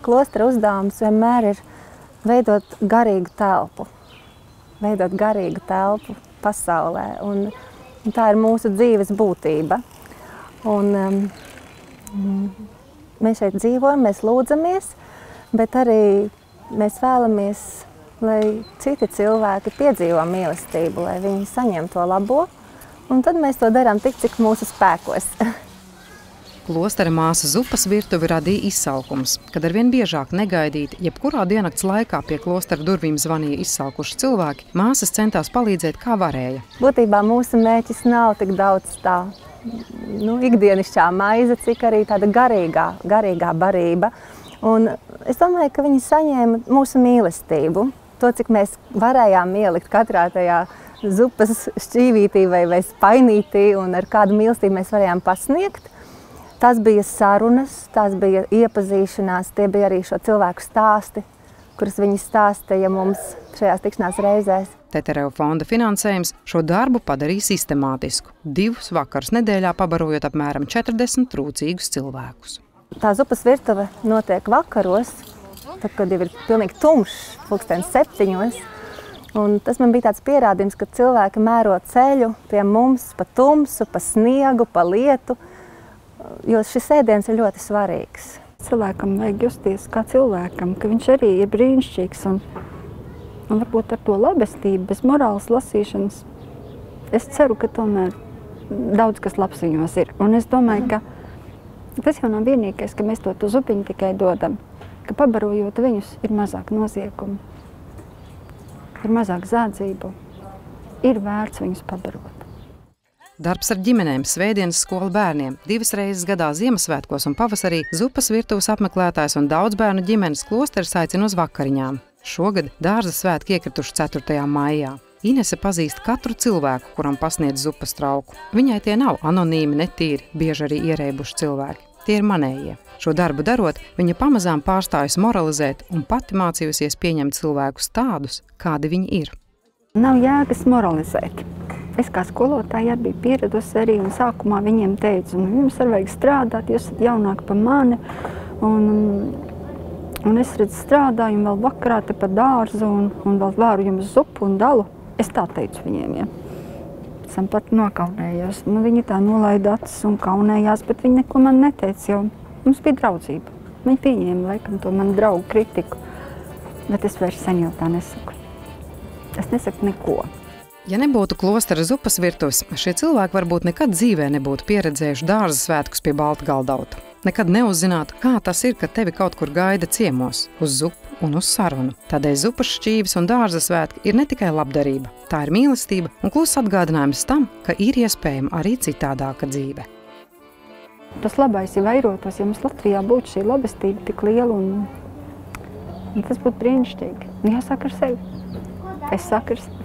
klostera uzdevums vienmēr ir veidot garīgu telpu pasaulē. Un tā ir mūsu dzīves būtība. Un, mēs šeit dzīvojam, mēs lūdzamies, bet arī mēs vēlamies, lai citi cilvēki piedzīvo mīlestību, lai viņi saņem to labo. Un tad mēs to darām tik, cik mūsu spēkos. Klostera māsa zupas virtuvi radīja izsalkums, kad arvien biežāk negaidīti, jebkurā diennakts laikā pie klostera durvīm zvanīja izsalkuši cilvēki, māsas centās palīdzēt, kā varēja. Būtībā mūsu mērķis nav tik daudz tā ikdienišķā maize, cik arī tāda garīgā barība. Un es domāju, ka viņi saņēma mūsu mīlestību. To, cik mēs varējām ielikt katrā tajā zupas šķīvītī vai spainītī un ar kādu mīlestību mēs varējām pasniegt. Tas bija sarunas, tās bija iepazīšanās, tie bija arī šo cilvēku stāsti, kurus viņi stāstīja mums šajās tikšanās reizēs. Tetereva fonda finansējums šo darbu padarīja sistemātisku, 2 vakarus nedēļā pabarojot apmēram 40 trūcīgus cilvēkus. Tā zupas virtuve notiek vakaros, tad, kad jau ir pilnīgi tumšs, 7:00. Un tas man bija tāds pierādījums, ka cilvēki mēro ceļu pie mums pa tumsu, pa sniegu, pa lietu, jo šis ēdiens ir ļoti svarīgs. Cilvēkam vajag justies kā cilvēkam, ka viņš arī ir brīnišķīgs un varbūt ar to labestību, bez morāles lasīšanas. Es ceru, ka tomēr daudz kas labs viņos ir. Un es domāju, ka tas jau nav vienīgais, ka mēs to zupiņu tikai dodam, ka pabarojot viņus ir mazāk noziegumu, ir mazāk zādzību, ir vērts viņus pabarot. Darbs ar ģimenēm, svētdienas skolu bērniem, 2 reizes gadā Ziemassvētkos un pavasarī zupas virtuves apmeklētājs un daudz bērnu ģimenes klosteris aicina uz vakariņām. Šogad dārza svētki iekrituši 4. maijā. Inese pazīst katru cilvēku, kuram pasniedz zupas trauku. Viņai tie nav anonīmi, netīri, bieži arī ierēbuši cilvēki. Tie ir manējie. Šo darbu darot, viņa pamazām pārstājas moralizēt un pati mācījusies pieņemt cilvēkus tādus, kādi viņi ir. Nav jēgas moralizēt. Es kā skolotāja biju pieradusi arī un sākumā viņiem teicu, jums arī vajag strādāt, jūs esat jaunāki par mani. Un es redzu strādāju un vēl vakarā te pa dārzu un vēl vāru jums zupu un dalu. Es tā teicu viņiem, ja. Pēc tam pat nokaunējos. Viņi tā nolaida acis un kaunējās, bet viņi neko man neteica, jo mums bija draudzība. Viņi pieņēma laikam to manu draugu kritiku, bet es vairs sen jau tā nesaku. Es nesaku neko. Ja nebūtu klostera zupas virtuves, šie cilvēki varbūt nekad dzīvē nebūtu pieredzējuši dārza svētkus pie balta galdauta. Nekad neuzzinātu, kā tas ir, kad tevi kaut kur gaida ciemos, uz zupu un uz sarunu. Tādēļ zupas šķīvis un dārza svētki ir ne tikai labdarība, tā ir mīlestība un kluss atgādinājums tam, ka ir iespējama arī citādāka dzīve. Tas labais ir vairotos, ja mums Latvijā būtu šī labestība tik liela un tas būtu brīnišķīgi. Jāsāk ar sevi. Es saku ar sevi.